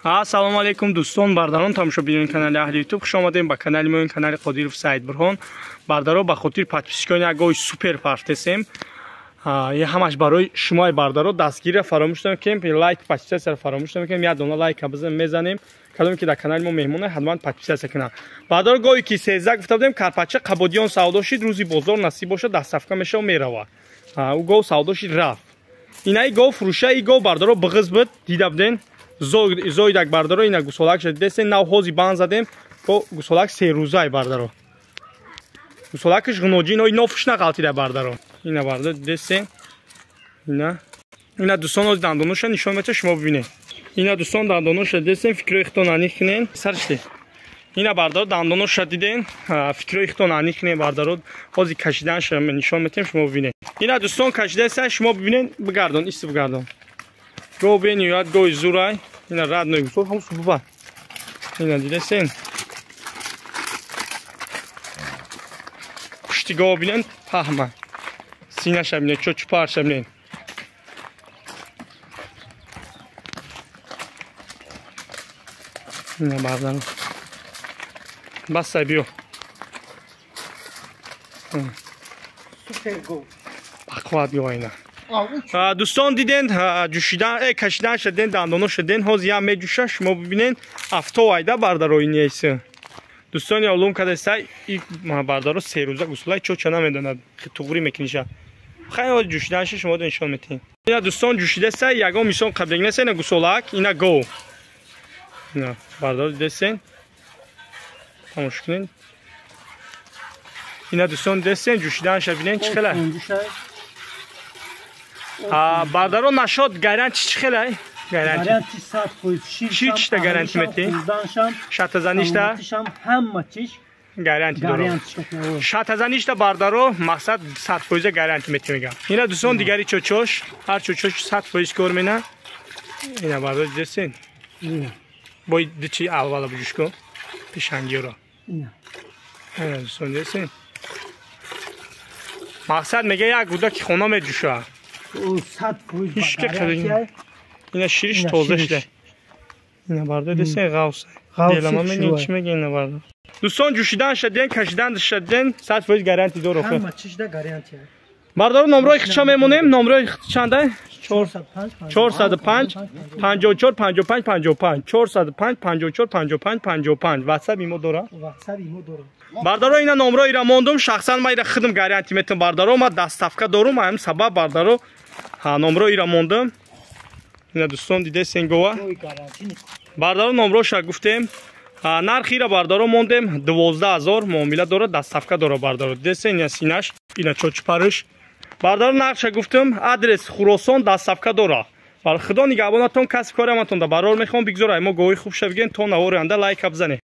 Ассалому алейкум дӯстон, бардарон тамошобинон канали Аҳли Ютуб хуш омадем ба канали моин, канали Қодиров Саид Бурҳон. Бардаро ба хотир подписчикони як гоҳи супер партесем. Я ҳамаш барои шумои бардаро дастгирра фаромӯш намекунем, лайк подписатсияро фаромӯш намекунем. Як дона лайка мезанем. Кадоме ки дар канали мо меҳмон ҳатман подписатсия кунам. Бардаро гоҳи ки 13 гуфта будем карпача қабодиён савдо шид, рӯзи бозор насиб бошад дастсафка мешава мерава. У гоҳ савдо шид рафт. Инаи гоҳ фурӯша, и гоҳ бардаро биғиз буд, дида буден. Зоидак бардаро ина гусолак шад десен нав ҳози бан задем ко гусолак 3 рӯзаи бардаро. Гусолакш ғуноҷи ной нофуш нақалтида бардаро. Ина бардаро десен. Ина дӯстон ҳози дандонуша нишон мета шумо бибинед. Ина дӯстон дандонуша десен фикрои хитон анихнен. Сарште. Ина бардаро дандонуша диден, фикрои хитон анихнен бардаро ҳози кашиданша нишон метем шумо бибинед. Ина дӯстон кашидаса шумо бибинед бигардон, исти бигардон. Гоҳ бениёяд гоҳи зурай. Ина рад ной гусол ҳамус буба. Ина дидесен. Пушти гоҳ бинен паҳма. Синаша бинен, чӯчупарша бинен. Ина бардан. Басса биё. Супер гоҳ. Бақват биё ина. Дӯстон диден ҷӯшидан кашидан шуден дандоно шуден ҳози ям меҷӯша шумо бибинен афто айда бардаро инеси дӯстони олум кадаста и бардаро 3 рӯза гусулай чоча намедонад туғри мекуниша хайо ҷӯшиданша шумо нишон метем. Ина дӯстон ҷӯшидаста ягон мисон қаблегнеса ина гусолак ина гоҳ ина бардаро дидесен тамош кунен. Ина дӯстон дидесен ҷӯшиданша бинен чӣ хела бардаро нашод гаранти чӣ хелай? Гаранти 100%. Чӣ та гаранти метӣ? Шатазаништа ҳама чиш гаранти дорад. Шатазаништа бардаро мақсад 100% гаранти метӣ мегам. Ина дӯстон дигари чочош, ҳар чочош 100% кор мена. Ина бардаро дидесен. Бои дичи аввала буҷуш кун. Пешангиро. Ина дӯстон дидесен. Мақсад мега як буда ки хона меҷӯша. Ина шириш тоза шуда. Ина бардаро десен ғавс. Делама менин чӣ мега ина бардаро. Дӯстон ҷӯшидан шуден, кашидан шуден 100% гаранти дорад. Ҳама чишда гарантия. Бардаро номрои хитча мемонем. Номрои чанда? 405 54 55 55 405 54 55 55. WhatsApp имо дора? WhatsApp имо дора. Бардаро ина номроира мондум, шахсан ма ира хидм гаранти метам бардаро ма дастафка дорум, ам сабаб бардаро номроира мондум. Ина дӯстон дидесен гова. Бардаро номроша гуфтем. Нархира бардаро мондем 12000 муомила дора, дастафка дора бардаро. Дидесен ина синаш, ина чочпариш. Бардаро нақша гуфтем, адрес Хуросон дастафка дора. Бар худо нигабонатон касби кори аматон да барор мехом бигзора мо гоҳи хуб шавген то навори анда лайк абзане.